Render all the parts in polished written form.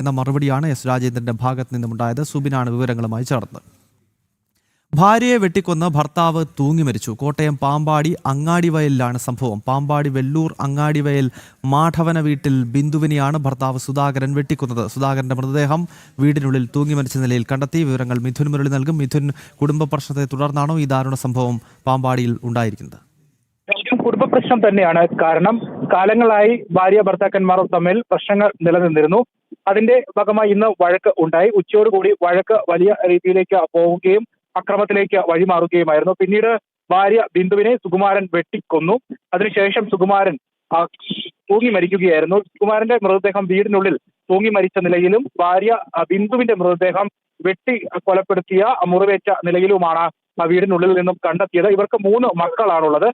എന്ന മറുപടിയാണ് എസ് രാജേന്ദ്രന്റെ ഭാഗത്ത് നിന്നുമുണ്ടായത്. സുബിനാണ് വിവരങ്ങളുമായി ചേർന്നത്. ഭാര്യയെ വെട്ടിക്കൊന്ന് ഭർത്താവ് തൂങ്ങി മരിച്ചു. കോട്ടയം പാമ്പാടി അങ്ങാടിവയലിലാണ് സംഭവം. പാമ്പാടി വെല്ലൂർ അങ്ങാടിവയൽ മാധവന വീട്ടിൽ ബിന്ദുവിനെയാണ് ഭർത്താവ് സുധാകരൻ വെട്ടിക്കൊന്നത്. സുധാകരന്റെ മൃതദേഹം വീടിനുള്ളിൽ തൂങ്ങി മരിച്ച നിലയിൽ കണ്ടെത്തി. വിവരങ്ങൾ മിഥുൻ മുരളി നൽകും. മിഥുൻ, കുടുംബ പ്രശ്നത്തെ തുടർന്നാണോ ഈ ദാരുണ സംഭവം പാമ്പാടിയിൽ ഉണ്ടായിരിക്കുന്നത്? കുടുംബ പ്രശ്നം തന്നെയാണ് കാരണം. കാലങ്ങളായി ഭാര്യ ഭർത്താക്കന്മാർ തമ്മിൽ പ്രശ്നങ്ങൾ നിലനിന്നിരുന്നു. അതിന്റെ ഭാഗമായി ഇന്ന് വഴക്ക് ഉണ്ടായി. ഉച്ചയോടുകൂടി വഴക്ക് വലിയ രീതിയിലേക്ക് പോവുകയും അക്രമത്തിലേക്ക് വഴിമാറുകയുമായിരുന്നു. പിന്നീട് ഭാര്യ ബിന്ദുവിനെ സുകുമാരൻ വെട്ടിക്കൊന്നു. അതിനുശേഷം സുകുമാരൻ തൂങ്ങി മരിക്കുകയായിരുന്നു. സുകുമാരന്റെ മൃതദേഹം വീടിനുള്ളിൽ തൂങ്ങി മരിച്ച നിലയിലും ഭാര്യ ബിന്ദുവിന്റെ മൃതദേഹം വെട്ടി കൊലപ്പെടുത്തിയ മുറിവേറ്റ നിലയിലുമാണ് വീടിനുള്ളിൽ നിന്നും കണ്ടെത്തിയത്. ഇവർക്ക് 3 മക്കളാണുള്ളത്.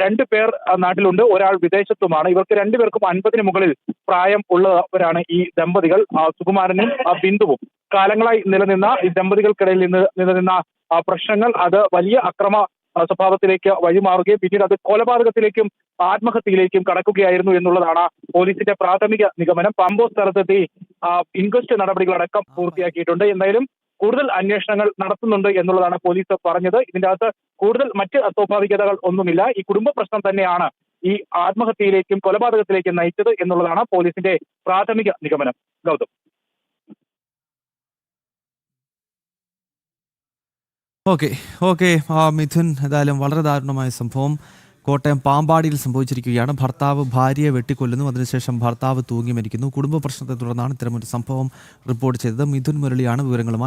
2 പേർ നാട്ടിലുണ്ട്, ഒരാൾ വിദേശത്തുമാണ്. ഇവർക്ക് 2 പേർക്കും 50-ന് മുകളിൽ പ്രായം ഉള്ളവരാണ് ഈ ദമ്പതികൾ, സുകുമാരനും ബിന്ദുവും. കാലങ്ങളായി നിലനിന്ന ഈ ദമ്പതികൾക്കിടയിൽ നിലനിന്ന പ്രശ്നങ്ങൾ അത് വലിയ അക്രമ സ്വഭാവത്തിലേക്ക് വഴിമാറുകയും പിന്നീട് അത് കൊലപാതകത്തിലേക്കും ആത്മഹത്യയിലേക്കും കടക്കുകയായിരുന്നു എന്നുള്ളതാണ് പോലീസിന്റെ പ്രാഥമിക നിഗമനം. സംഭവ സ്ഥലത്തെത്തി ഇൻക്വസ്റ്റ് നടപടികളടക്കം പൂർത്തിയാക്കിയിട്ടുണ്ട്. എന്തായാലും കൂടുതൽ അന്വേഷണങ്ങൾ നടത്തുന്നുണ്ട് എന്നുള്ളതാണ് പോലീസ് പറഞ്ഞത്. ഇതിന്റെ അകത്ത് കൂടുതൽ മറ്റ് അസ്വാഭാവികതകൾ ഒന്നുമില്ല. ഈ കുടുംബ പ്രശ്നം തന്നെയാണ് ഈ ആത്മഹത്യയിലേക്കും കൊലപാതകത്തിലേക്കും നയിച്ചത് എന്നുള്ളതാണ് പോലീസിന്റെ പ്രാഥമിക നിഗമനം. ഗൗതം. ഓക്കെ മിഥുൻ, ഏതായാലും വളരെ ദാരുണമായ സംഭവം കോട്ടയം പാമ്പാടിയിൽ സംഭവിച്ചിരിക്കുകയാണ്. ഭർത്താവ് ഭാര്യയെ വെട്ടിക്കൊല്ലുന്നു, അതിനുശേഷം ഭർത്താവ് തൂങ്ങി മരിക്കുന്നു. കുടുംബ പ്രശ്നത്തെ തുടർന്നാണ് ഇത്തരമൊരു സംഭവം റിപ്പോർട്ട് ചെയ്തത്. മിഥുൻ മുരളിയാണ് വിവരങ്ങളുമായി